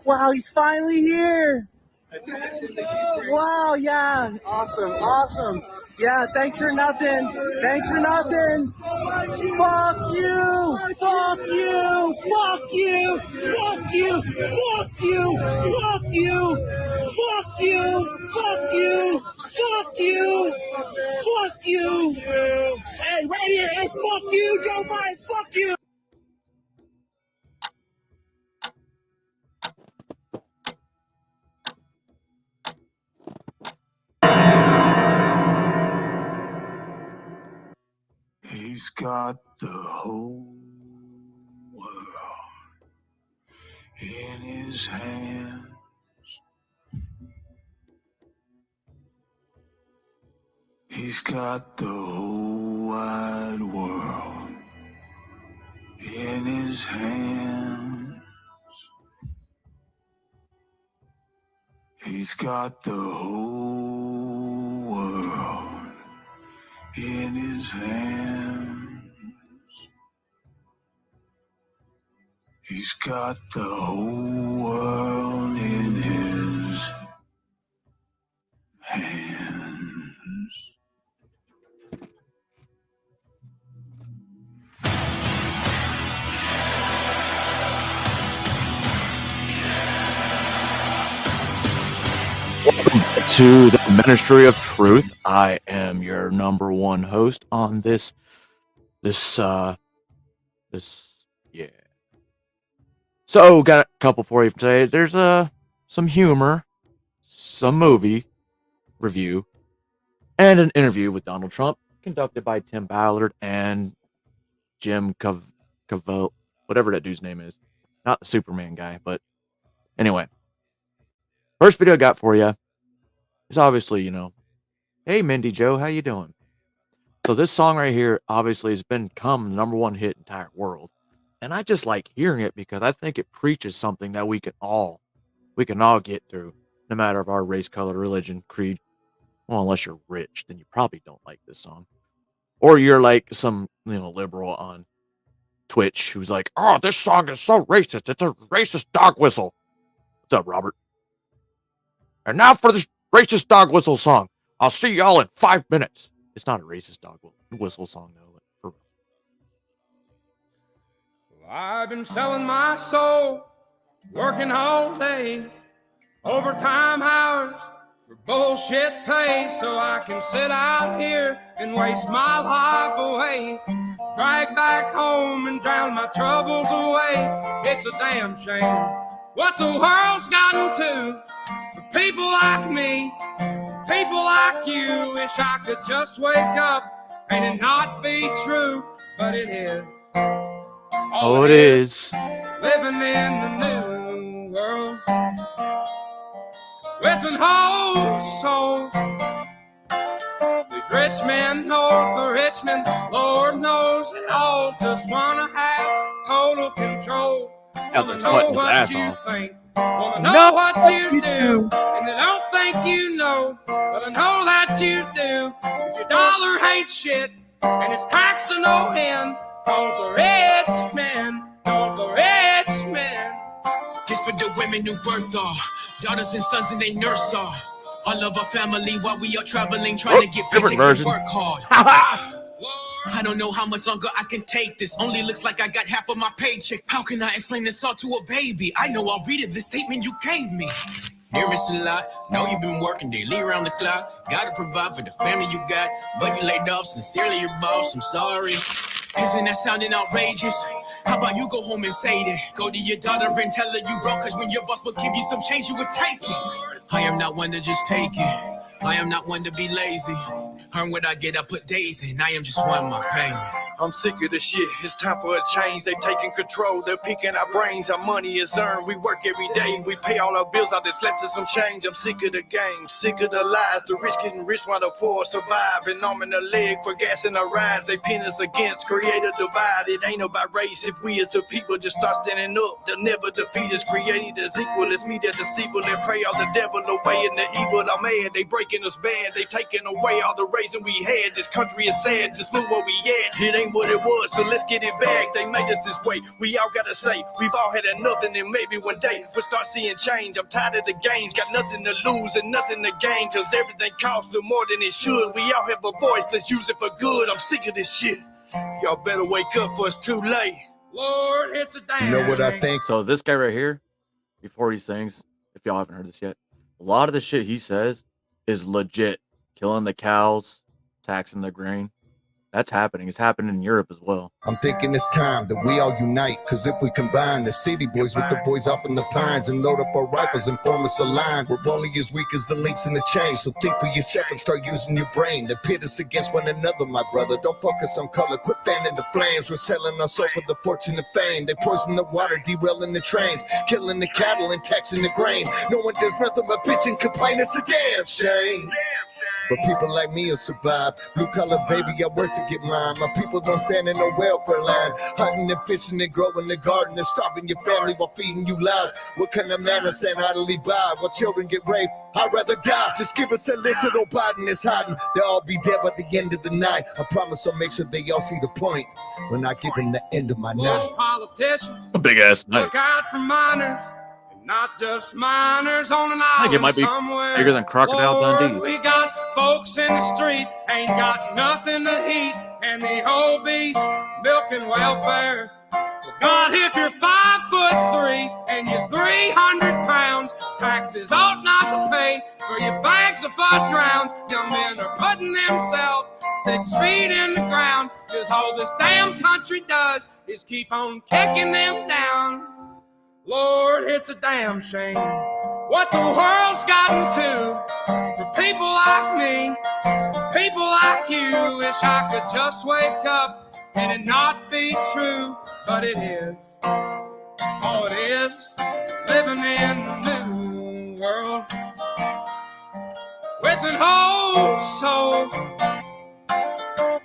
Wow, he's finally here. Wow, yeah. Awesome. Yeah, thanks for nothing. Fuck you. Fuck you. Hey, right here. Hey, fuck you, Joe Biden. Fuck you. He's got the whole world in his hands. He's got the whole wide world in his hands. He's got the whole world in his hands. He's got the whole world in his hands. Welcome to the Ministry of Truth. I am your number one host on this. So got a couple for you today. There's some humor, some movie review, and an interview with Donald Trump conducted by Tim Ballard and Jim Cavell, whatever that dude's name is. Not the Superman guy, but anyway. First video I got for you is obviously, hey Mindy Joe, how you doing? So this song right here obviously has become the number one hit in the entire world. And I just like hearing it because I think it preaches something that we can all get through, no matter of our race, color, religion, creed. Well, unless you're rich, then you probably don't like this song. Or you're like some, liberal on Twitch who's like, oh, this song is so racist. It's a racist dog whistle. What's up, Robert? And now for this racist dog whistle song. I'll see y'all in 5 minutes. It's not a racist dog whistle song, though. I've been selling my soul, working all day, overtime hours for bullshit pay, so I can sit out here and waste my life away, drag back home and drown my troubles away. It's a damn shame what the world's gotten to for people like me, people like you. Wish I could just wake up and it not be true, but it is. Oh, it is. Living in the new world with an whole soul. These rich men north of Richmond, Lord knows they all just wanna have total control. Wanna know what you think, wanna know what you do, and they don't think you know, but I know that you do. 'Cause your dollar ain't shit, and it's taxed to no end. Cause the rich men, This for the women who birth all, daughters and sons and they nurse all. All of our family while we are traveling, trying to get paychecks and work hard. I don't know how much longer I can take this. Only looks like I got half of my paycheck. How can I explain this all to a baby? I know I'll read it, the statement you gave me. You're missing a lot. Know you've been working daily around the clock. Gotta provide for the family you got. But you laid off, sincerely your boss, I'm sorry. Isn't that sounding outrageous? How about you go home and say that? Go to your daughter and tell her you broke, cause when your boss will give you some change, you would take it. I am not one to just take it. I am not one to be lazy. Earn what I get, I put days in. I am just one more payment. I'm sick of the shit, it's time for a change. They're taking control, they're picking our brains. Our money is earned, we work every day. We pay all our bills, I just left us some change. I'm sick of the game, sick of the lies. The rich getting rich while the poor survive. An arm in the leg for gas in the rides. They pin us against, create a divide. It ain't about race, if we as the people just start standing up, they'll never defeat us. Created as equal, it's me at the steeple and pray all the devil away and the evil. I'm mad, they breaking us bad. They taking away all the raising we had. This country is sad, just look where we at. It ain't what it was, so let's get it back. They made us this way, we all gotta say, we've all had enough, and then maybe one day we'll start seeing change. I'm tired of the games, got nothing to lose and nothing to gain, cause everything costs more than it should. We all have a voice, let's use it for good. I'm sick of this shit. Y'all better wake up for it's too late. Lord, it's a damn You know what shame. I think? So this guy right here, before he sings, if y'all haven't heard this yet, a lot of the shit he says is legit. Killing the cows, taxing the grain. That's happening. It's happening in Europe as well. I'm thinking it's time that we all unite, cause if we combine the city boys with the boys off in the pines and load up our rifles and form us a line, we're only as weak as the links in the chain. So think for yourself and start using your brain. They pit us against one another, my brother. Don't focus on color, quit fanning the flames. We're selling our souls for the fortune and fame. They poison the water, derailing the trains, killing the cattle and taxing the grain. No one does nothing but bitch and complain. It's a damn shame. But people like me will survive. Blue collar baby, I work to get mine. My people don't stand in no welfare line. Hunting and fishing and growing the garden and starving your family while feeding you lies. What kind of man is stand idly by while children get raped? I'd rather die. Just give us a list of Biden is hiding. They'll all be dead by the end of the night. I promise I'll make sure they all see the point when I give them the end of my Most night. politicians A big ass night. look out for minors, and not just minors on an I think it island might be somewhere. bigger than Crocodile Lord, Dundee's. we got folks in the street, ain't got nothing to eat, and the obese milking welfare. God, if you're 5'3" and you're 300 pounds, taxes ought not to pay for your bags of fudge rounds. Young men are putting themselves 6 feet in the ground, cause all this damn country does is keep on kicking them down. Lord, it's a damn shame what the world's gotten to for people like me, people like you. Wish I could just wake up and it not be true, but it is. Oh, it is living in the new world with an old soul.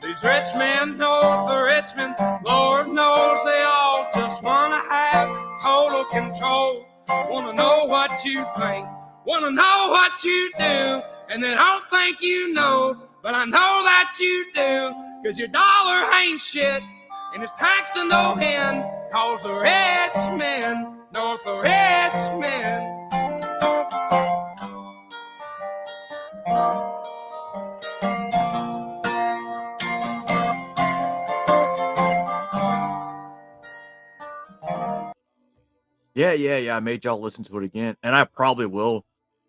These rich men know the Richmond, Lord knows they all just wanna have total control. Wanna know what you think, wanna know what you do, and they don't think you know, but I know that you do, cause your dollar ain't shit, and it's taxed to no end, cause the rich men know the rich men. Yeah. I made y'all listen to it again, and I probably will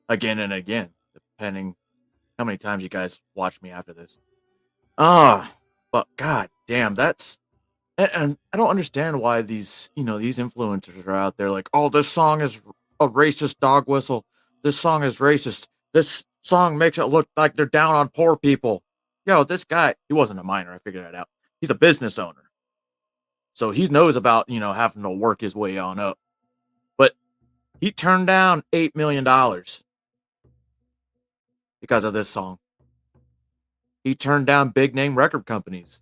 again and again, depending how many times you guys watch me after this. But god damn, that's and I don't understand why these influencers are out there like, oh, this song is a racist dog whistle. This song is racist. This song makes it look like they're down on poor people. Yo, this guy, he wasn't a minor. I figured that out. He's a business owner, so he knows about having to work his way on up. But he turned down $8 million because of this song. He turned down big name record companies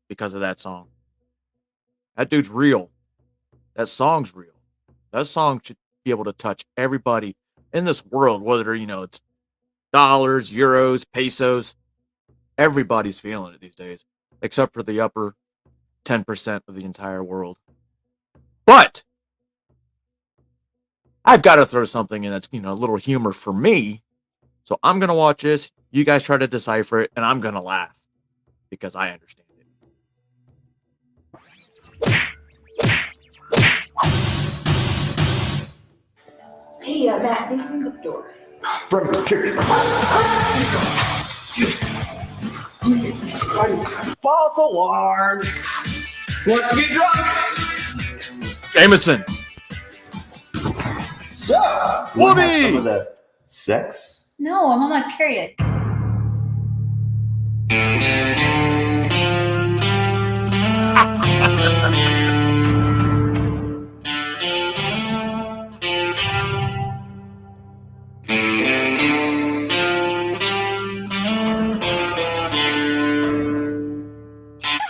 because of that song. That dude's real. That song's real. That song should be able to touch everybody in this world, whether it's dollars, euros, pesos. Everybody's feeling it these days, except for the upper 10% of the entire world. But I've got to throw something in that's, a little humor for me. So I'm going to watch this. You guys try to decipher it, and I'm going to laugh because I understand it. Hey, Matt, I think someone's at the door. False alarm. Let's get drunk. Jameson. So, Whoopi! some of the sex? No, I'm on my period.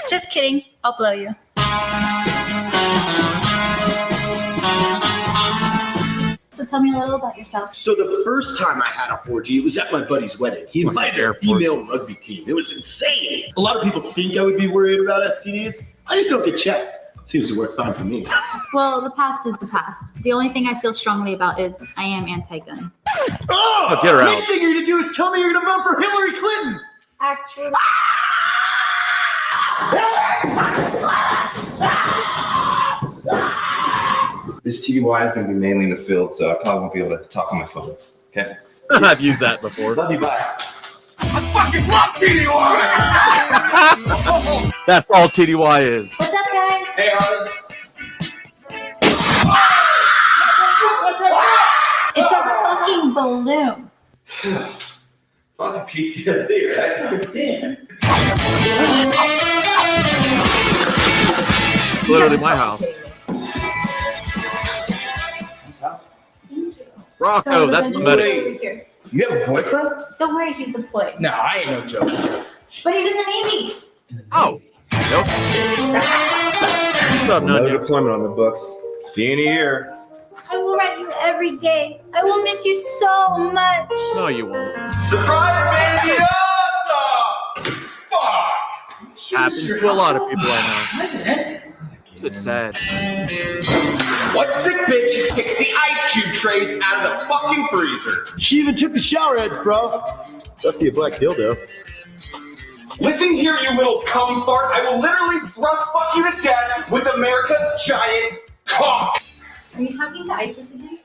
Just kidding. I'll blow you. tell me a little about yourself. So the first time I had a 4G, it was at my buddy's wedding. He invited a female rugby team. It was insane. A lot of people think I would be worried about STDs. I just don't get checked. Seems to work fine for me. Well, the past is the past. The only thing I feel strongly about is I am anti-gun. Oh, get her out. Next thing you're gonna do is tell me you're gonna vote for Hillary Clinton. Actually, This TDY is going to be mainly in the field, so I probably won't be able to talk on my phone. Okay? I've used that before. Love you, bye. I fucking love TDY! That's all TDY is. what's up, guys? Hey, Harley. It's a fucking balloon. Fucking PTSD, right? It's literally my house. Rocco, So that's the balloon medic. over here. You have a boyfriend? Don't worry, he's deployed. No, I ain't no joke. But he's in the Navy. Oh. Nope. What's up, Another Nanya? deployment on the books. See you in a year. I will write you every day. I will miss you so much. No, you won't. Surprise, baby! What the fuck? Happens to a lot of people I Why is it empty? know. It's sad. What sick bitch kicks the ice cube trays out of the fucking freezer? She even took the shower heads, bro. Left you a black dildo. Listen here, you little cum fart. I will literally thrust fuck you to death with America's giant cock. Are you talking to ISIS again?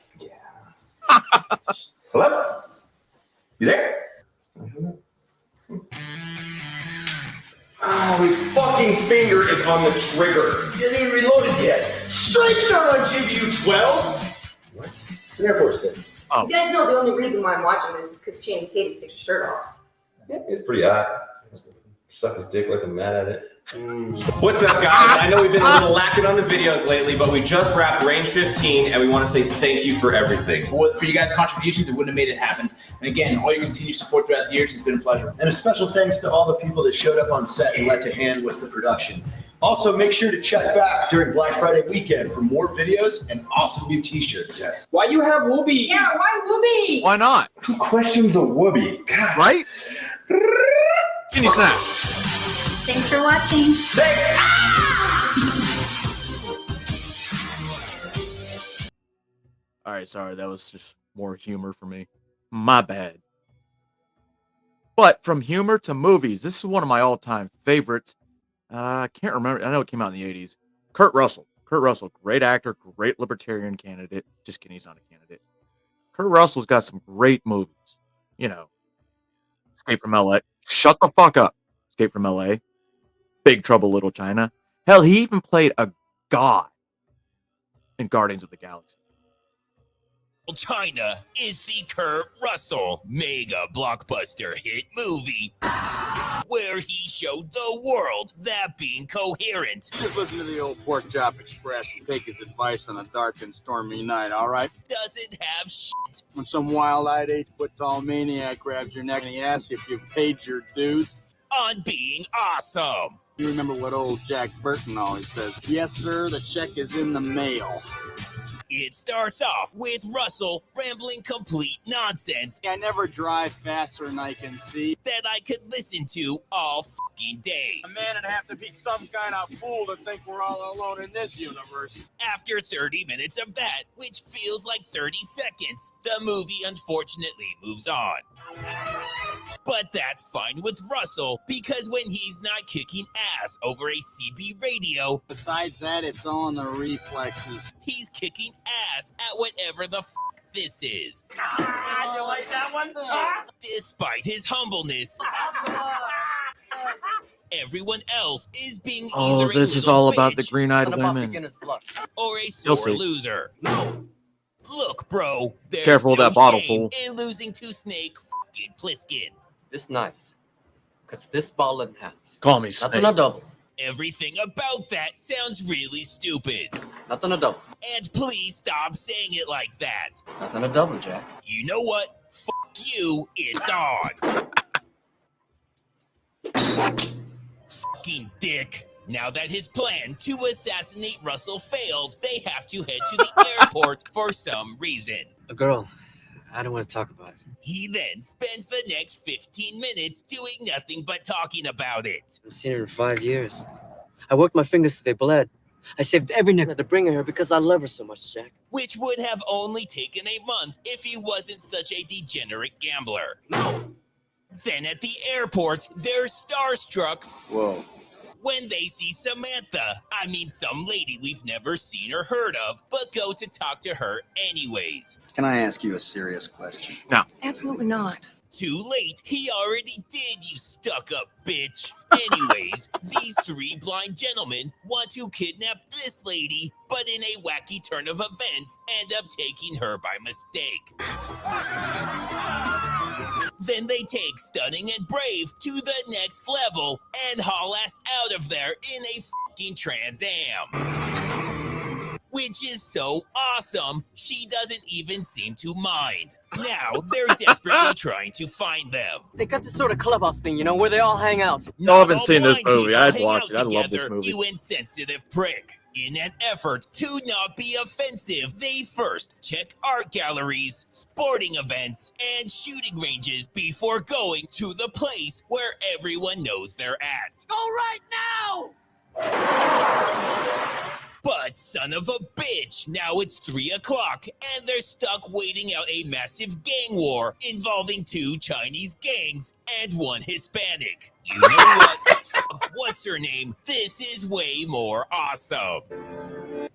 Hello? You there? Oh, his fucking finger is on the trigger. He hasn't even reloaded yet. Strikes aren't on GBU-12s. What? It's an Air Force thing. Oh. You guys know the only reason why I'm watching this is because Channing Tatum takes his shirt off. Yeah, he's pretty hot. Suck his dick like I'm mad at it. What's up, guys? I know we've been a little lacking on the videos lately, but we just wrapped Range 15, and we want to say thank you for everything. For you guys' contributions, it wouldn't have made it happen. And again, all your continued support throughout the years has been a pleasure. And a special thanks to all the people that showed up on set and lent a hand with the production. Also, make sure to check back during Black Friday weekend for more videos and awesome new t-shirts. Yes. Why you have Whoopi? Yeah, why Whoopi? Why not? Who questions a whoopee? God. Right? Can you snap? Thanks for watching. All right, sorry, that was just more humor for me. My bad. But from humor to movies, this is one of my all-time favorites. I can't remember. I know it came out in the 80s. Kurt Russell. Kurt Russell, great actor, great libertarian candidate. Just kidding, he's not a candidate. Kurt Russell's got some great movies. You know, Escape from L.A. Shut the fuck up. Escape from L.A. Big Trouble Little China. Hell, he even played a god in Guardians of the Galaxy. China is the Kurt Russell mega blockbuster hit movie where he showed the world that being coherent Just listen to the old Pork Chop Express and take his advice on a dark and stormy night, all right? doesn't have shit. When some wild-eyed 8-foot-tall maniac grabs your neck and he asks you if you've paid your dues, on being awesome. you remember what old Jack Burton always says, yes, sir, the check is in the mail. It starts off with Russell rambling complete nonsense I never drive faster than I can see. that I could listen to all fucking day. A man would have to be some kind of fool to think we're all alone in this universe. After 30 minutes of that, which feels like 30 seconds, the movie unfortunately moves on. But that's fine with Russell, because when he's not kicking ass over a CB radio, Besides that, it's all in the reflexes. he's kicking ass at whatever the fuck this is. You like that one? Despite his humbleness, everyone else is being Oh, either a this is little all about the bitch green-eyed women. or a You'll sore see. loser. Look, bro, there's Careful of no that bottle shame full. in losing to Snake fucking Plissken. This knife cuts this ball in half. Call me Nothing Snake. a double. Everything about that sounds really stupid. Nothing a double. And please stop saying it like that. Nothing a double, Jack. You know what? Fuck you, it's on. Fucking dick. Now that his plan to assassinate Russell failed, they have to head to the airport for some reason. A girl. I don't want to talk about it. He then spends the next 15 minutes doing nothing but talking about it. I've seen her in 5 years. I worked my fingers till they bled. I saved every nickel to bring her here because I love her so much, Jack. Which would have only taken a month if he wasn't such a degenerate gambler. No! Then at the airport, they're starstruck. Whoa. When they see Samantha, I mean some lady we've never seen or heard of, but go to talk to her anyways. Can I ask you a serious question? No. Absolutely not. Too late, he already did, you stuck-up bitch. Anyways, these three blind gentlemen want to kidnap this lady, but in a wacky turn of events, end up taking her by mistake. Then they take Stunning and Brave to the next level and haul ass out of there in a fucking Trans Am. Which is so awesome, she doesn't even seem to mind. Now, they're desperately trying to find them. They got this sort of clubhouse thing, you know, where they all hang out. Y'all haven't seen this blind movie. people I'd hang watch out it. I love this together, movie. You insensitive prick. In an effort to not be offensive, they first check art galleries, sporting events, and shooting ranges before going to the place where everyone knows they're at. Go right now! But son of a bitch, now it's 3 o'clock and they're stuck waiting out a massive gang war involving 2 Chinese gangs and 1 Hispanic. You know what? Fuck, what's her name? This is way more awesome.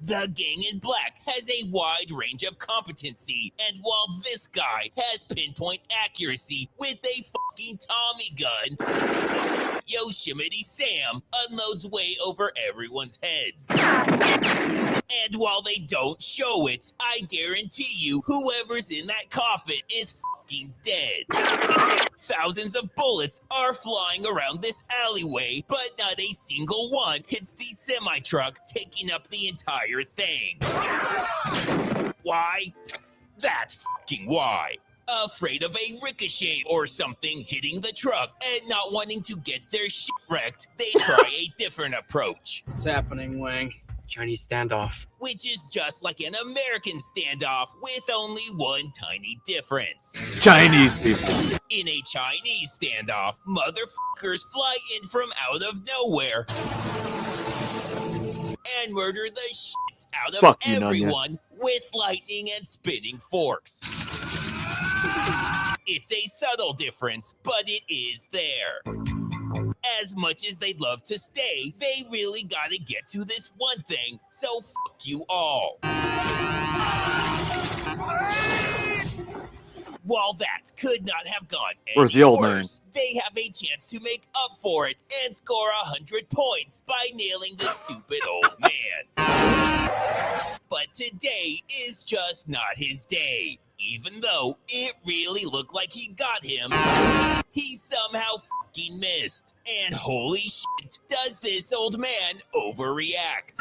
The gang in black has a wide range of competency, and while this guy has pinpoint accuracy with a fucking Tommy gun, Yosemite Sam unloads way over everyone's heads. And while they don't show it, I guarantee you whoever's in that coffin is fucking dead. Thousands of bullets are flying around this alleyway, but not a single one hits the semi-truck, taking up the entire thing. Why? That's fucking why. Afraid of a ricochet or something hitting the truck and not wanting to get their shit wrecked, they try a different approach. What's happening, Wang? Chinese standoff. Which is just like an American standoff with only one tiny difference. Chinese people. In a Chinese standoff, motherfuckers fly in from out of nowhere and murder the shit out of Fuck you, everyone with lightning and spinning forks. It's a subtle difference, but it is there. As much as they'd love to stay, they really gotta get to this one thing, so fuck you all. While that could not have gone Where's any the old man? worse, they have a chance to make up for it and score 100 points by nailing the stupid old man. But today is just not his day. Even though it really looked like he got him, he somehow fucking missed. And holy shit, does this old man overreact.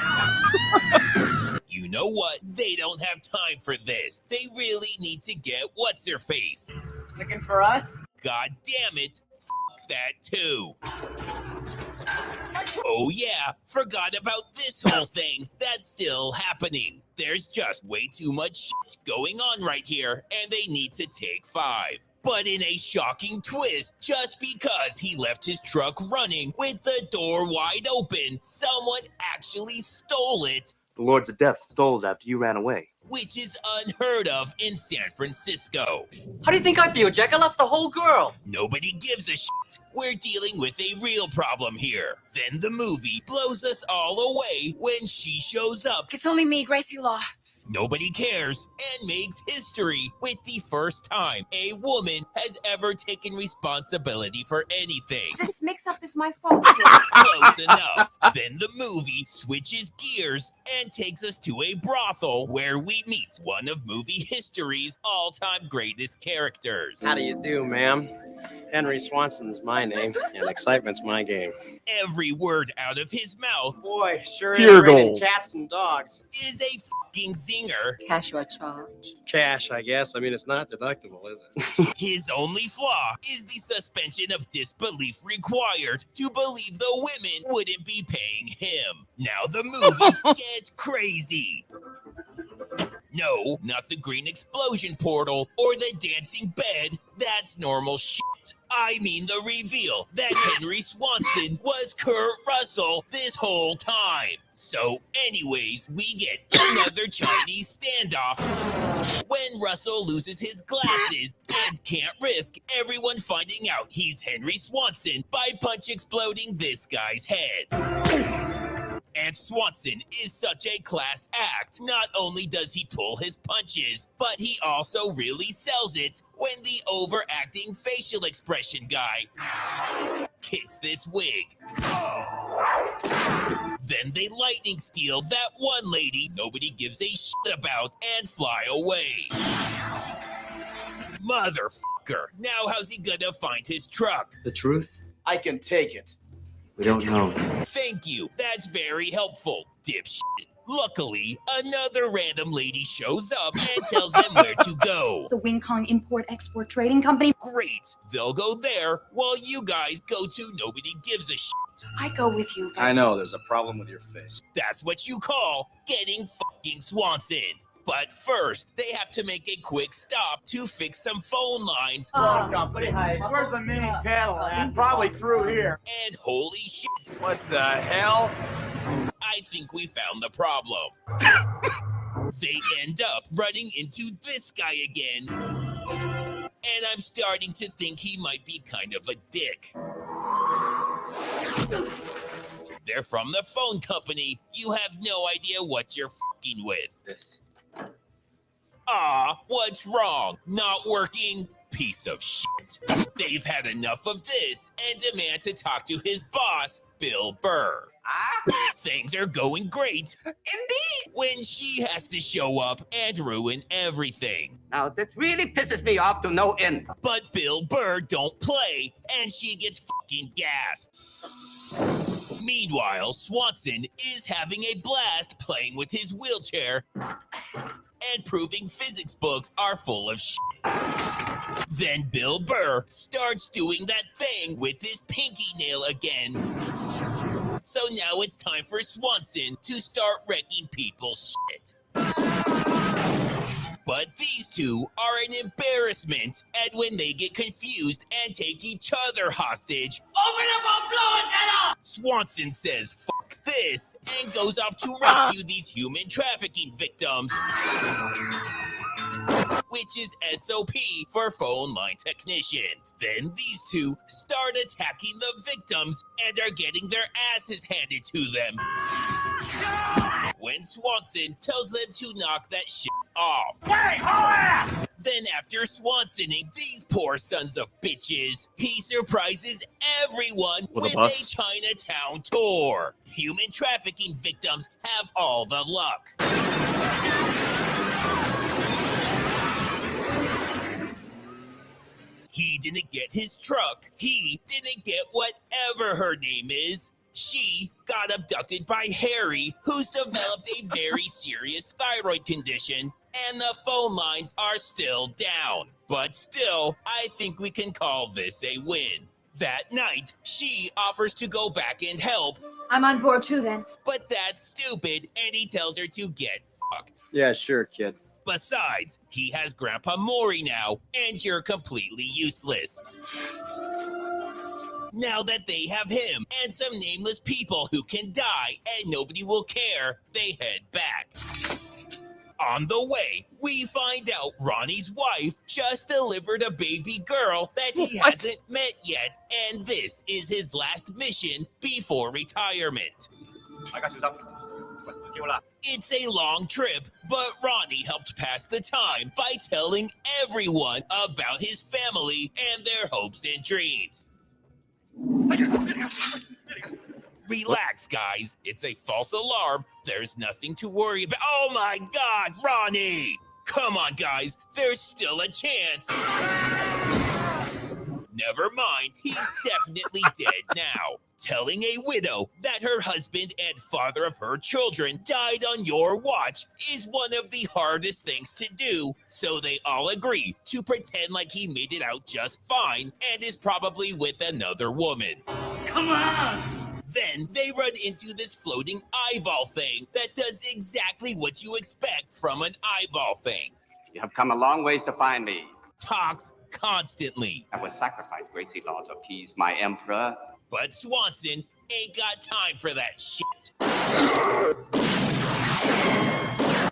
You know what? They don't have time for this. They really need to get what's-her-face. Looking for us? God damn it, fuck that too. Oh yeah, forgot about this whole thing. That's still happening. There's just way too much shit going on right here, and they need to take 5. But in a shocking twist, just because he left his truck running with the door wide open, someone actually stole it. The Lords of Death stole it after you ran away. Which is unheard of in San Francisco. How do you think I feel, Jack? I lost the whole girl. Nobody gives a shit. We're dealing with a real problem here. Then the movie blows us all away when she shows up. It's only me, Gracie Law. Nobody cares and makes history with the first time a woman has ever taken responsibility for anything. This mix-up is my fault. Close enough. Then the movie switches gears and takes us to a brothel where we meet one of movie history's all-time greatest characters. How do you do, ma'am? Henry Swanson's my name, and excitement's my game. Every word out of his mouth Boy, sure Pure is raining gold. cats and dogs. is a fucking zinger. Cash or charge? Cash, I guess. I mean, it's not deductible, is it? His only flaw is the suspension of disbelief required to believe the women wouldn't be paying him. Now the movie gets crazy. No, not the green explosion portal or the dancing bed. That's normal shit. I mean the reveal that Henry Swanson was Kurt Russell this whole time. So anyways, we get another Chinese standoff when Russell loses his glasses and can't risk everyone finding out he's Henry Swanson by punch exploding this guy's head. And Swanson is such a class act. Not only does he pull his punches, but he also really sells it when the overacting facial expression guy kicks this wig. Then they lightning steal that one lady nobody gives a shit about and fly away. Motherfucker, now how's he gonna find his truck? The truth? I can take it. We don't know. Thank you, that's very helpful, dipshit. Luckily, another random lady shows up and tells them where to go. The Wing Kong Import-Export Trading Company. Great, they'll go there while you guys go to nobody gives a shit. I go with you. I know, there's a problem with your face. That's what you call getting fucking Swanson. But first, they have to make a quick stop to fix some phone lines. Company. Where's the mini panel at? Probably through here. And holy shit, What the hell? I think we found the problem. They end up running into this guy again. And I'm starting to think he might be kind of a dick. They're from the phone company. You have no idea what you're fucking with. This. What's wrong? Not working? Piece of shit. They've had enough of this and demand to talk to his boss, Bill Burr. Things are going great. Indeed. When she has to show up and ruin everything. Now, this really pisses me off to no end. But Bill Burr don't play, and she gets fucking gassed. Meanwhile, Swanson is having a blast playing with his wheelchair and proving physics books are full of shit. Then Bill Burr starts doing that thing with his pinky nail again. So now it's time for Swanson to start wrecking people's shit. But these two are an embarrassment, and when they get confused and take each other hostage, open up or blow his head off! Swanson says, "Fuck this," and goes off to rescue these human trafficking victims. Which is SOP for phone line technicians. Then these two start attacking the victims and are getting their asses handed to them. When Swanson tells them to knock that shit off. Hey, haul ass! Then after Swansoning these poor sons of bitches, he surprises everyone With a with a bus? Chinatown tour. Human trafficking victims have all the luck. He didn't get his truck. He didn't get whatever her name is. She got abducted by Harry, who's developed a very serious thyroid condition, and the phone lines are still down. But still, I think we can call this a win. That night, she offers to go back and help. I'm on board too then. But that's stupid, and he tells her to get fucked. Yeah, sure, kid. Besides, he has Grandpa Maury now, and you're completely useless. Now that they have him and some nameless people who can die and nobody will care, they head back. On the way, we find out Ronnie's wife just delivered a baby girl that he hasn't met yet, and this is his last mission before retirement. It's a long trip, but Ronnie helped pass the time by telling everyone about his family and their hopes and dreams. Relax, guys. It's a false alarm. There's nothing to worry about. Oh my God, Ronnie! Come on, guys. There's still a chance. Never mind, he's definitely dead now. Telling a widow that her husband and father of her children died on your watch is one of the hardest things to do, so they all agree to pretend like he made it out just fine and is probably with another woman. Come on! Then they run into this floating eyeball thing that does exactly what you expect from an eyeball thing. You have come a long ways to find me. Talks constantly. I will sacrifice Gracie Law to appease my emperor. But Swanson ain't got time for that shit.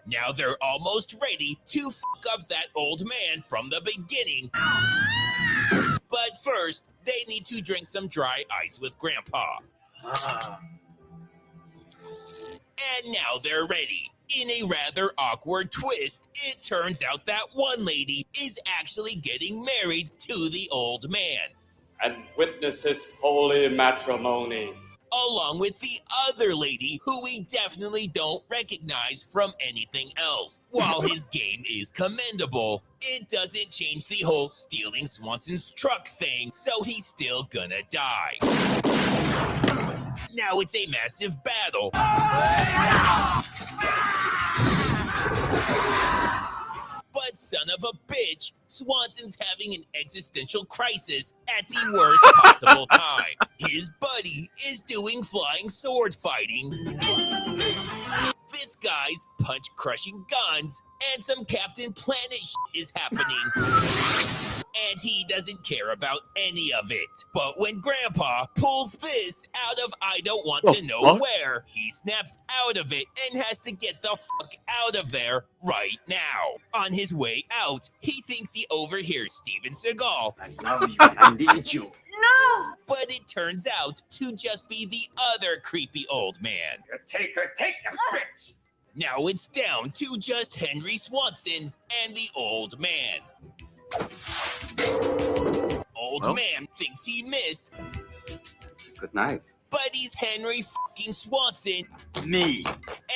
Now they're almost ready to fuck up that old man from the beginning. But first, they need to drink some dry ice with Grandpa. And now they're ready. In a rather awkward twist, it turns out that one lady is actually getting married to the old man. And witnesses holy matrimony. Along with the other lady who we definitely don't recognize from anything else. While his game is commendable, it doesn't change the whole stealing Swanson's truck thing, so he's still gonna die. Now it's a massive battle. But son of a bitch, Swanson's having an existential crisis at the worst possible time. His buddy is doing flying sword fighting. This guy's punch-crushing guns, and some Captain Planet shit is happening. And he doesn't care about any of it. But when Grandpa pulls this out of I don't want to know where, he snaps out of it and has to get the fuck out of there right now. On his way out, he thinks he overhears Steven Seagal. I love you. I need you. No! But it turns out to just be the other creepy old man. Take the bitch. Now it's down to just Henry Swanson and the old man. Old man thinks he missed. Good night. But he's Henry fucking Swanson. Me.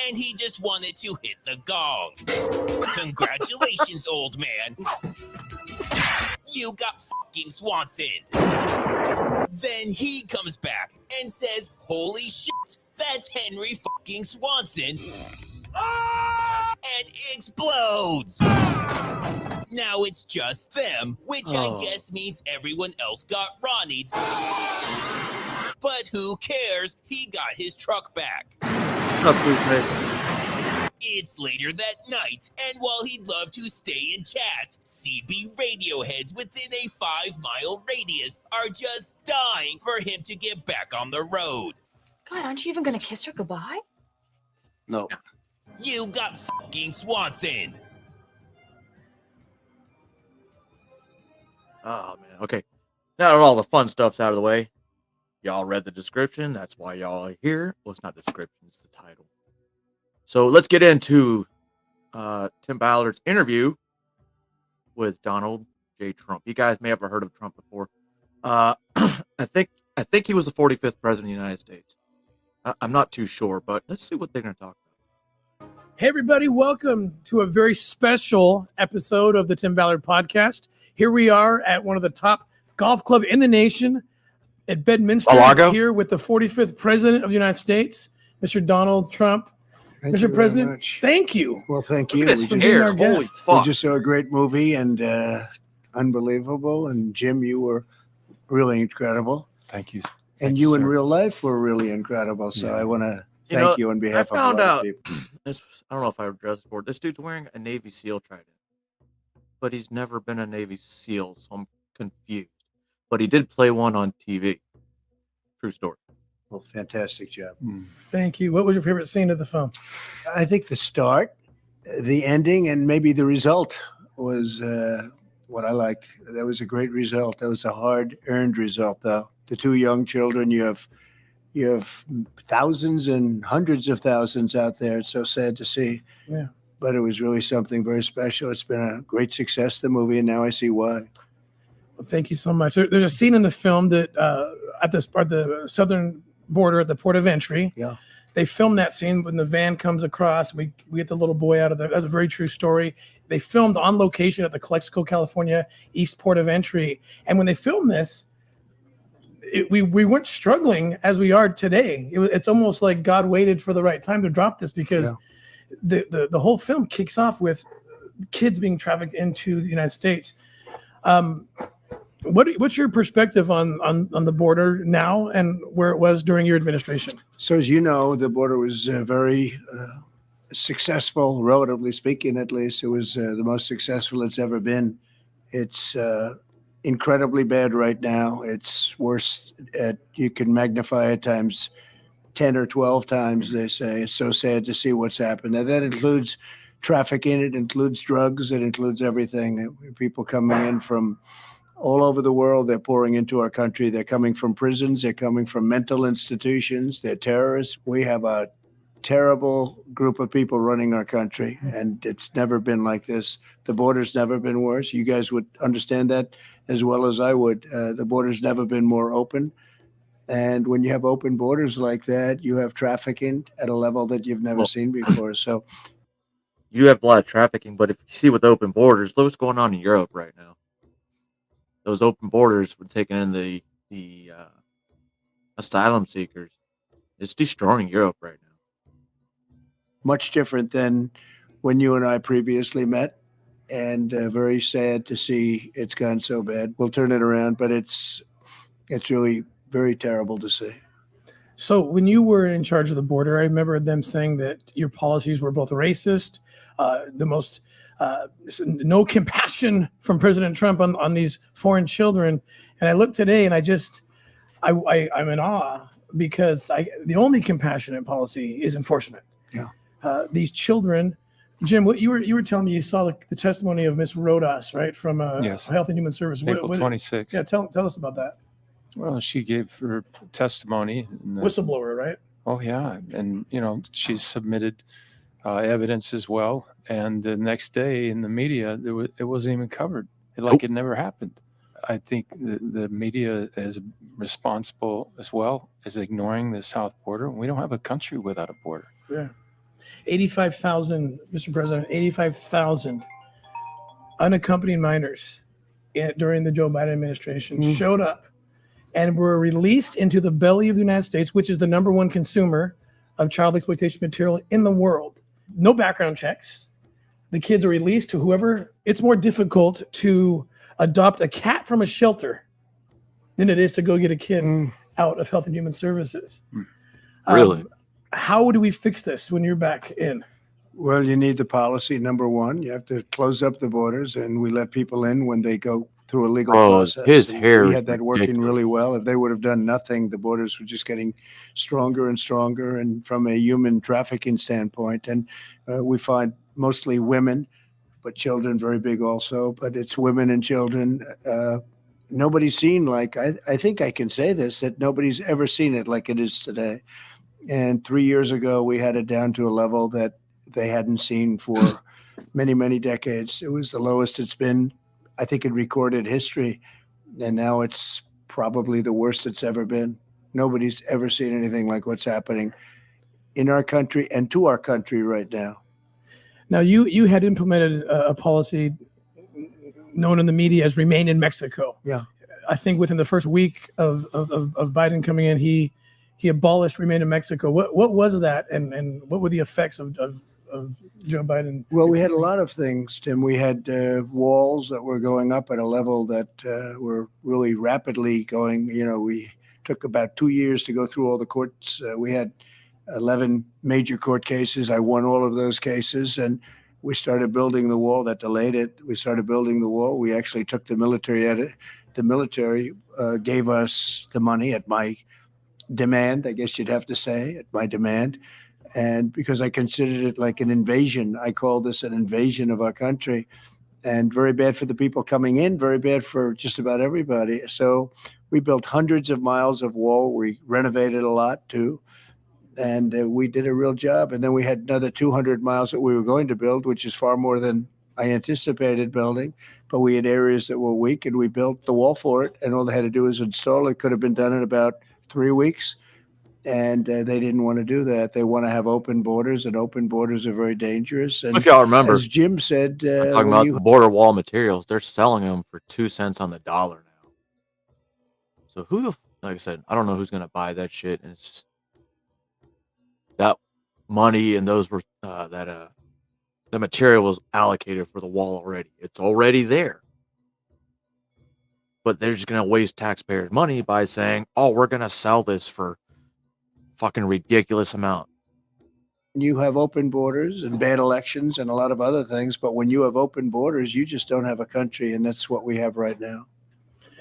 And he just wanted to hit the gong. Congratulations, old man. You got fucking Swanson. Then he comes back and says, holy shit, that's Henry fucking Swanson. And explodes. Now it's just them, which I guess means everyone else got Ronnied. But who cares? He got his truck back. It's later that night, and while he'd love to stay and chat, CB Radioheads within a 5-mile radius are just dying for him to get back on the road. God, aren't you even gonna kiss her goodbye? No. You got fucking Swanson. Oh, man. Okay. Now that all the fun stuff's out of the way, y'all read the description. That's why y'all are here. Well, it's not description. It's the title. So let's get into Tim Ballard's interview with Donald J. Trump. You guys may have heard of Trump before. I think he was the 45th president of the United States. I'm not too sure, but let's see what they're going to talk about. Hey, everybody. Welcome to a very special episode of the Tim Ballard podcast. Here we are at one of the top golf club in the nation at Bedminster. Here with the 45th president of the United States, Mr. Donald Trump. Thank Mr. you President, very much. thank you. Well, thank you. Holy We just saw a great movie and unbelievable. And Jim, you were really incredible. Thank you. And you in real life were really incredible. So I want to thank you on behalf of a lot of people. I don't know if I addressed before. This dude's wearing a Navy SEAL trident, but he's never been a Navy SEAL, so I'm confused. But he did play one on TV. True story. Well, fantastic job. Thank you. What was your favorite scene of the film? I think the start, the ending, and maybe the result was what I liked. That was a great result. That was a hard-earned result, though. The two young children, you have thousands and hundreds of thousands out there. It's so sad to see. Yeah. But it was really something very special. It's been a great success, the movie, and now I see why. Well, thank you so much. There's a scene in the film that at the southern border at the port of entry, They filmed that scene when the van comes across. We get the little boy out of there. That's a very true story. They filmed on location at the Calexico, California East Port of Entry. And when they filmed this, we weren't struggling as we are today. It's almost like God waited for the right time to drop this, because the whole film kicks off with kids being trafficked into the United States. What's your perspective on the border now and where it was during your administration? So as you know, the border was very successful, relatively speaking, at least. It was the most successful it's ever been. It's incredibly bad right now. It's worse. You can magnify it times 10 or 12 times, they say. It's so sad to see what's happened. And that includes trafficking. It includes drugs. It includes everything. People coming in from all over the world. They're pouring into our country. They're coming from prisons. They're coming from mental institutions. They're terrorists. We have a terrible group of people running our country, and it's never been like this. The border's never been worse. You guys would understand that as well as I would. The border's never been more open. And when you have open borders like that, you have trafficking at a level that you've never seen before. So you have a lot of trafficking, but if you see with open borders, look what's going on in Europe right now. Those open borders were taking in the asylum seekers. It's destroying Europe right now. much different than when you and I previously met. And very sad to see it's gone so bad. We'll turn it around, but it's really very terrible to see. So when you were in charge of the border, I remember them saying that your policies were both racist, no compassion from President Trump on these foreign children. And I look today and I'm in awe, because the only compassionate policy is enforcement. Yeah. These children, Jim, what you were telling me, you saw the testimony of Miss Rodas, right, from Yes. Health and Human Services. April 26th. Yeah, tell us about that. Well, she gave her testimony. Whistleblower, right? Oh, yeah. And, she submitted evidence as well. And the next day in the media, it wasn't even covered. It never happened. I think the media is responsible as well as ignoring the south border. We don't have a country without a border. Yeah. 85,000, Mr. President, 85,000 unaccompanied minors during the Joe Biden administration showed up and were released into the belly of the United States, which is the number one consumer of child exploitation material in the world. No background checks. The kids are released to whoever. It's more difficult to adopt a cat from a shelter than it is to go get a kid out of Health and Human Services. Really? How do we fix this when you're back in? Well, you need the policy. Number one, you have to close up the borders, and we let people in when they go through a legal process. His hair We is had that working ridiculous. really well. If they would have done nothing, the borders were just getting stronger and stronger. And from a human trafficking standpoint, and we find mostly women, but children very big also. But it's women and children. Nobody's seen I think I can say this, that nobody's ever seen it like it is today. And 3 years ago, we had it down to a level that they hadn't seen for many, many decades. It was the lowest it's been, I think, in recorded history. And now it's probably the worst it's ever been. Nobody's ever seen anything like what's happening in our country and to our country right now. Now, you had implemented a policy known in the media as Remain in Mexico. Yeah. I think within the first week of Biden coming in, he abolished Remain in Mexico. What was that, and what were the effects of Joe Biden? Well, we had a lot of things, Tim. We had walls that were going up at a level that were really rapidly going. We took about 2 years to go through all the courts. We had 11 major court cases. I won all of those cases, and we started building the wall. That delayed it. We started building the wall. We actually took the military at it. The military gave us the money at my demand, I guess you'd have to say, at my demand. And because I considered it like an invasion, I call this an invasion of our country, and very bad for the people coming in, very bad for just about everybody. So we built hundreds of miles of wall. We renovated a lot too. And we did a real job. And then we had another 200 miles that we were going to build, which is far more than I anticipated building. But we had areas that were weak, and we built the wall for it. And all they had to do was install it. Could have been done in about 3 weeks. And they didn't want to do that. They want to have open borders, and open borders are very dangerous. And If y'all remember, as Jim said, I'm talking about the border wall materials. They're selling them for 2 cents on the dollar now. So like I said, I don't know who's gonna buy that shit. And it's just that money and those were the material was allocated for the wall already. It's already there. But they're just gonna waste taxpayers' money by saying, "Oh, we're gonna sell this for fucking ridiculous amount." you have open borders and bad elections and a lot of other things, but when you have open borders, you just don't have a country, and that's what we have right now.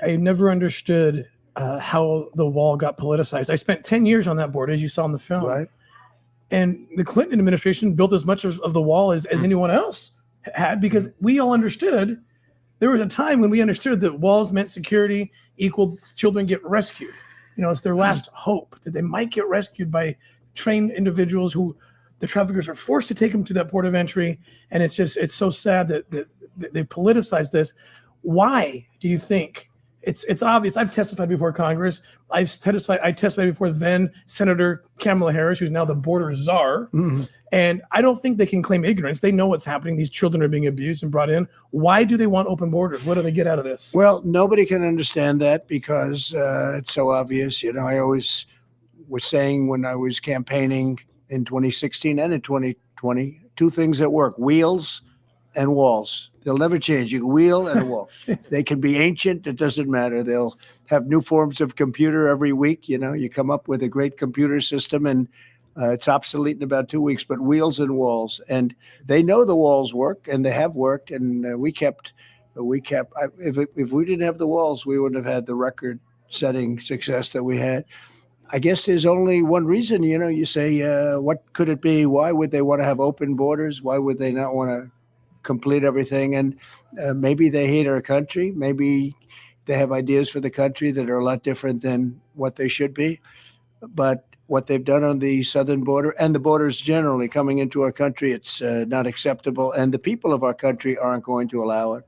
I never understood how the wall got politicized. I spent 10 years on that board, as you saw in the film. Right. And the Clinton administration built as much of the wall as anyone else had, because we all understood. There was a time when we understood that walls meant security equal children get rescued. You know, it's their last hope that they might get rescued by trained individuals who the traffickers are forced to take them to that port of entry. And it's so sad that they politicized this. Why do you think? It's obvious. I've testified before Congress. I testified before then Senator Kamala Harris, who's now the border czar. Mm-hmm. And I don't think they can claim ignorance. They know what's happening. These children are being abused and brought in. Why do they want open borders? What do they get out of this? Well, nobody can understand that because it's so obvious. You know, I always was saying when I was campaigning in 2016 and in 2020, two things that work: wheels and walls. They'll never change. You wheel and a wall. They can be ancient. It doesn't matter. They'll have new forms of computer every week. You know, you come up with a great computer system and it's obsolete in about 2 weeks, but wheels and walls. And they know the walls work, and they have worked. And if we didn't have the walls, we wouldn't have had the record-setting success that we had. I guess there's only one reason. You know, you say, what could it be? Why would they want to have open borders? Why would they not want to complete everything? And maybe they hate our country. Maybe they have ideas for the country that are a lot different than what they should be. But what they've done on the southern border and the borders generally coming into our country, it's not acceptable. And the people of our country aren't going to allow it.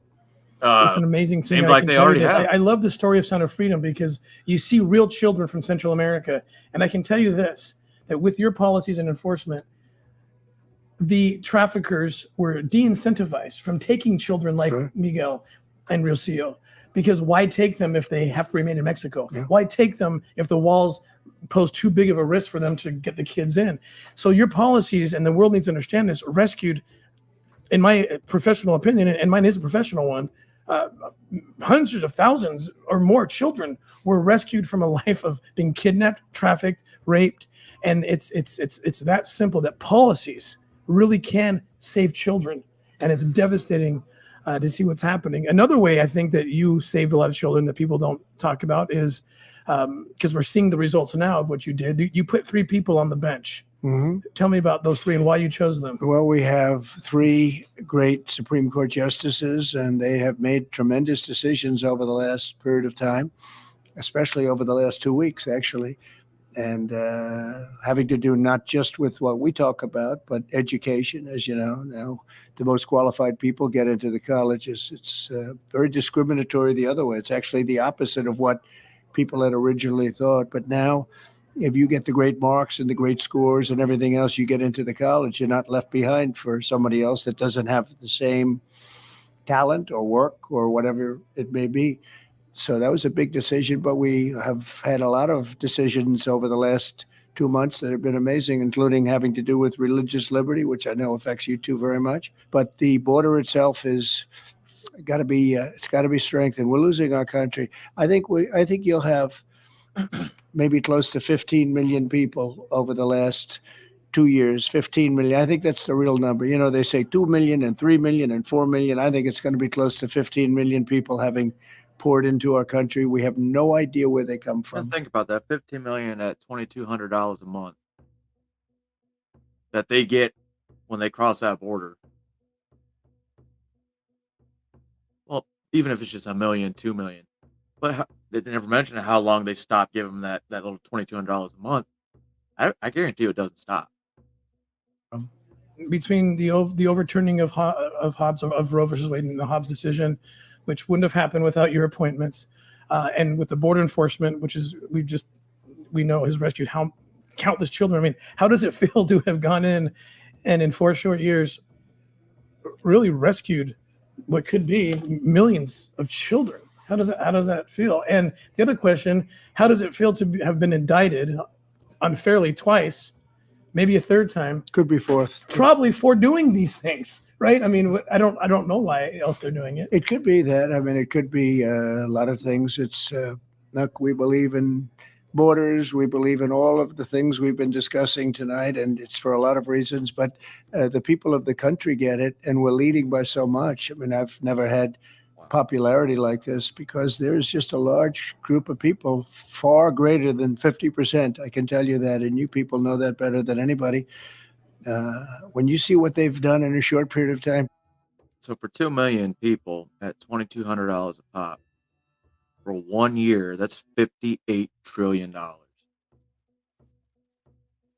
It's an amazing thing. Seems like they already have. I love the story of Sound of Freedom because you see real children from Central America. And I can tell you this, that with your policies and enforcement, the traffickers were de-incentivized from taking children like Miguel and Rocio, because why take them if they have to remain in Mexico? Yeah. Why take them if the walls pose too big of a risk for them to get the kids in? So your policies, and the world needs to understand this, rescued, in my professional opinion, and mine is a professional one, hundreds of thousands or more children were rescued from a life of being kidnapped, trafficked, raped. And it's that simple, that policies really can save children. And it's devastating to see what's happening. Another way I think that you saved a lot of children that people don't talk about is because we're seeing the results now of what you did. You put 3 people on the bench. Mm-hmm. Tell me about those 3 and why you chose them. Well, we have 3 great Supreme Court justices, and they have made tremendous decisions over the last period of time, especially over the last 2 weeks, actually. And having to do not just with what we talk about, but education. As you know, now the most qualified people get into the colleges. It's very discriminatory the other way. It's actually the opposite of what people had originally thought. But now, if you get the great marks and the great scores and everything else, you get into the college. You're not left behind for somebody else that doesn't have the same talent or work or whatever it may be. So that was a big decision, but we have had a lot of decisions over the last 2 months that have been amazing, including having to do with religious liberty, which I know affects you too very much. But the border itself is got to be strengthened. We're losing our country. I think you'll have maybe close to 15 million people over the last 2 years. 15 million. I think that's the real number. You know, they say 2 million and 3 million and 4 million. I think it's going to be close to 15 million people having poured into our country. We have no idea where they come from. Think about that. 15 million at $2,200 a month that they get when they cross that border. Well, even if it's just 1 million, 2 million, but they never mention how long they stop giving them that little $2,200 a month. I guarantee you it doesn't stop. Between the overturning of Hobbs of Roe versus Wade and the Hobbs decision, which wouldn't have happened without your appointments, and with the border enforcement, which is we know has rescued how countless children. I mean, how does it feel to have gone in and in 4 short years really rescued what could be millions of children? How does that feel? And the other question, how does it feel to have been indicted unfairly twice, maybe a third time? Could be fourth. Probably for doing these things, right? I mean, I don't know why else they're doing it. It could be that. I mean, it could be a lot of things. It's look, we believe in borders. We believe in all of the things we've been discussing tonight, and it's for a lot of reasons. But the people of the country get it, and we're leading by so much. I mean, I've never had popularity like this because there's just a large group of people, far greater than 50%. I can tell you that, and you people know that better than anybody. When you see what they've done in a short period of time. So for 2 million people at $2,200 a pop for 1 year, that's $58 trillion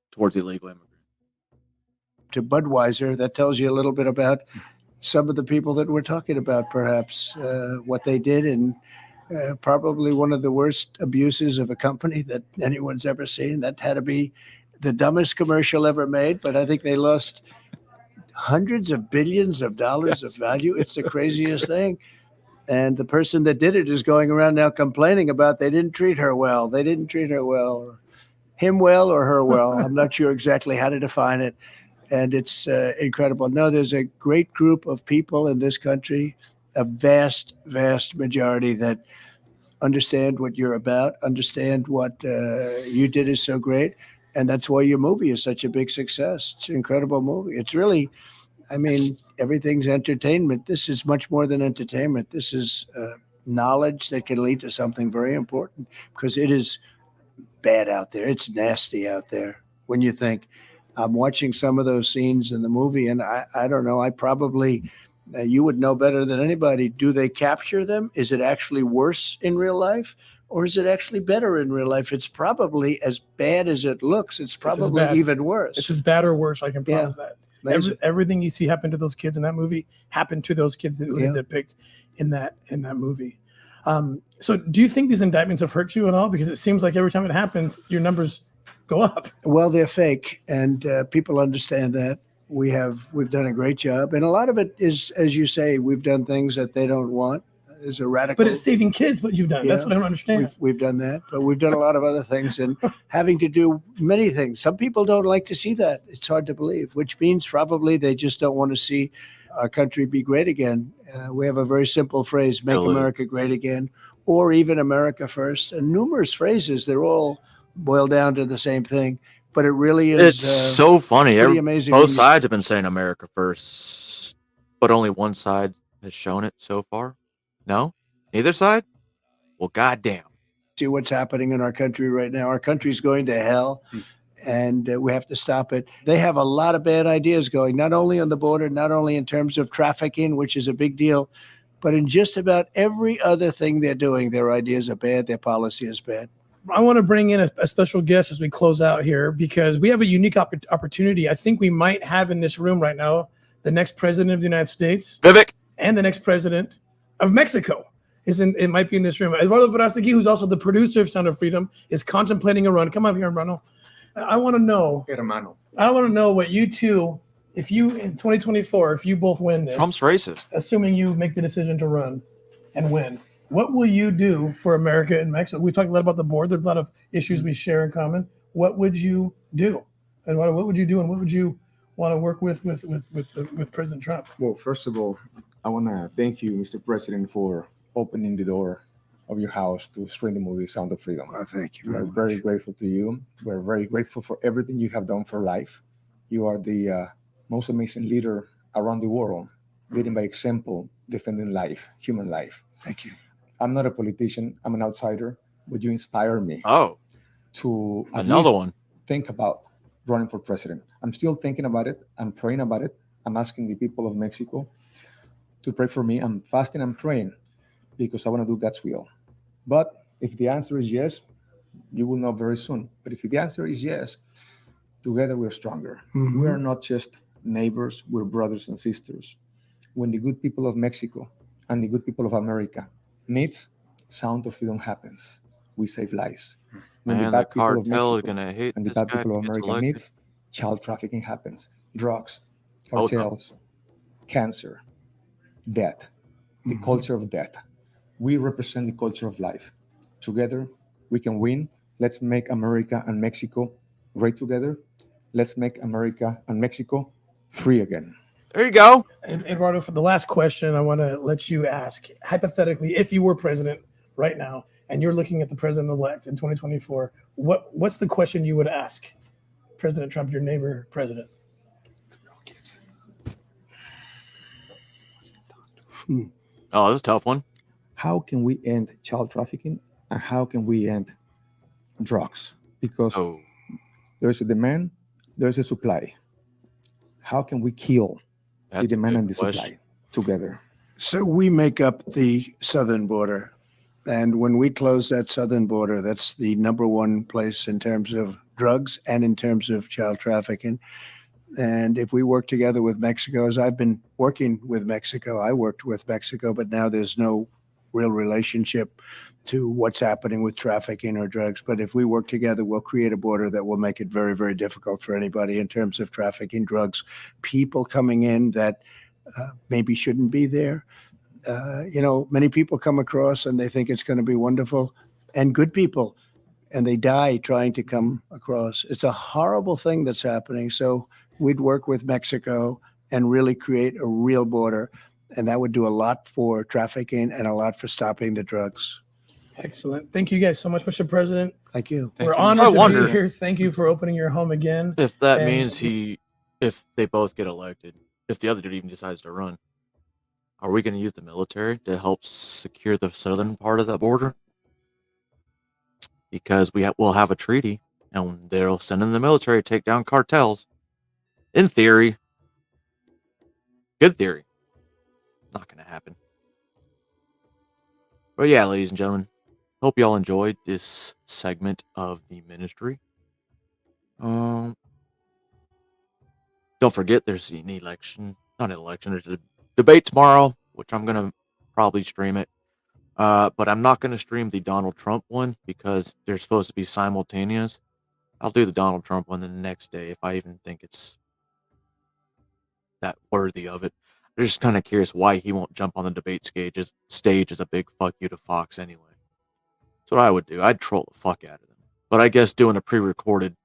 towards illegal immigrants. To Budweiser, that tells you a little bit about some of the people that we're talking about, perhaps what they did, and probably one of the worst abuses of a company that anyone's ever seen. That had to be the dumbest commercial ever made, but I think they lost hundreds of billions of dollars of value. It's the craziest thing. And the person that did it is going around now complaining about they didn't treat her well. They didn't treat her well, or him well, or her well. I'm not sure exactly how to define it. And it's incredible. No, there's a great group of people in this country, a vast, vast majority that understand what you're about, understand what you did is so great. And that's why your movie is such a big success. It's an incredible movie. It's really, I mean, everything's entertainment. This is much more than entertainment. This is knowledge that can lead to something very important, because it is bad out there. It's nasty out there. When you think, I'm watching some of those scenes in the movie, and I don't know, I probably, you would know better than anybody. Do they capture them? Is it actually worse in real life? Or is it actually better in real life? It's probably as bad as it looks. It's probably even worse. It's as bad or worse, I can promise that. Everything you see happen to those kids in that movie happened to those kids that were depicted in that movie. So do you think these indictments have hurt you at all? Because it seems like every time it happens, your numbers go up. Well, they're fake, and people understand that. We've done a great job, and a lot of it is, as you say, we've done things that they don't want. Is a radical, but it's saving kids. What you've done, that's what I don't understand. We've done that, but we've done a lot of other things, and having to do many things. Some people don't like to see that. It's hard to believe, which means probably they just don't want to see our country be great again. We have a very simple phrase: "Make America great again," or even "America first," and numerous phrases. They're all boil down to the same thing, but it really is. It's so funny. Amazing. Both sides have been saying America first, but only one side has shown it so far. No? Neither side? Well, goddamn. See what's happening in our country right now. Our country's going to hell, and we have to stop it. They have a lot of bad ideas going, not only on the border, not only in terms of trafficking, which is a big deal, but in just about every other thing they're doing. Their ideas are bad. Their policy is bad. I want to bring in a special guest as we close out here, because we have a unique opportunity. I think we might have in this room right now the next president of the United States, Vivek, and the next president of Mexico. It might be in this room. Eduardo Verástegui, who's also the producer of Sound of Freedom, is contemplating a run. Come up here, hermano. I want to know. Hermano. I want to know what you two, if you in 2024, if you both win this. Trump's racist. Assuming you make the decision to run and win, what will you do for America and Mexico? We talked a lot about the board. There's a lot of issues we share in common. What would you do? And what would you do? And what would you want to work with President Trump? Well, first of all, I want to thank you, Mr. President, for opening the door of your house to screen the movie Sound of Freedom. Oh, thank you. We're very grateful to you. We're very grateful for everything you have done for life. You are the most amazing leader around the world, leading by example, defending life, human life. Thank you. I'm not a politician. I'm an outsider, but you inspire me. To another one. Think about running for president. I'm still thinking about it. I'm praying about it. I'm asking the people of Mexico to pray for me. I'm fasting and praying because I want to do God's will. But if the answer is yes, you will know very soon. But if the answer is yes, together we're stronger. Mm-hmm. We are not just neighbors, we're brothers and sisters. When the good people of Mexico and the good people of America meets, Sound of Freedom happens. we save lives. When Man, the bad people of cartel is Mexico gonna hate and the this bad guy people of if he gets America elected. meets, child trafficking happens. Drugs, Oh, no. cartels, cancer, death, the culture of death. We represent the culture of life. Together, we can win. Let's make America and Mexico great together. Let's make America and Mexico free again. There you go. And Eduardo, for the last question, I want to let you ask, hypothetically, if you were president right now and you're looking at the president-elect in 2024, what's the question you would ask President Trump, your neighbor president? Oh, that's a tough one. How can we end child trafficking and how can we end drugs? Because there's a demand, there's a supply. How can we kill the demand and the supply together? So we make up the southern border. And when we close that southern border, that's the number one place in terms of drugs and in terms of child trafficking. And if we work together with Mexico, as I've been working with Mexico, I worked with Mexico, but now there's no real relationship to what's happening with trafficking or drugs. But if we work together, we'll create a border that will make it very, very difficult for anybody in terms of trafficking drugs, people coming in that maybe shouldn't be there. Many people come across and they think it's going to be wonderful, and good people, and they die trying to come across. It's a horrible thing that's happening. So we'd work with Mexico and really create a real border, and that would do a lot for trafficking and a lot for stopping the drugs. Excellent. Thank you guys so much, Mr. President. Thank you. We're honored to be here. Thank you for opening your home again. If that And- means if they both get elected, if the other dude even decides to run, are we going to use the military to help secure the southern part of the border? Because we'll have a treaty, and they'll send in the military to take down cartels. In theory. Good theory. Not going to happen. But yeah, ladies and gentlemen, hope you all enjoyed this segment of the ministry. Don't forget there's an election. Not an election. There's a debate tomorrow, which I'm going to probably stream it. But I'm not going to stream the Donald Trump one because they're supposed to be simultaneous. I'll do the Donald Trump one the next day if I even think it's that worthy of it. I'm just kind of curious why he won't jump on the debate stage as a big fuck you to Fox anyway. That's what I would do. I'd troll the fuck out of them. But I guess doing a pre-recorded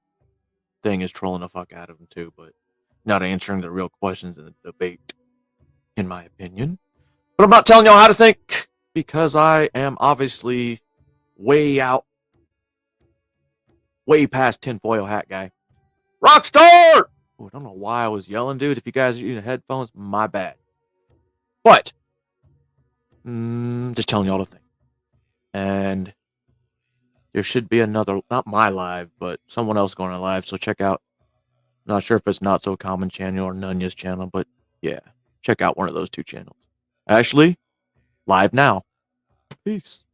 thing is trolling the fuck out of them too, but not answering the real questions in the debate, in my opinion. But I'm not telling y'all how to think because I am obviously way past tinfoil hat guy. Rockstar! Ooh, I don't know why I was yelling, dude. If you guys are using headphones, my bad. But, just telling y'all to think. And there should be another, not my live, but someone else going on live. So check out, not sure if it's Not So Common channel or Nunya's channel, but yeah, check out one of those two channels. Actually, live now. Peace.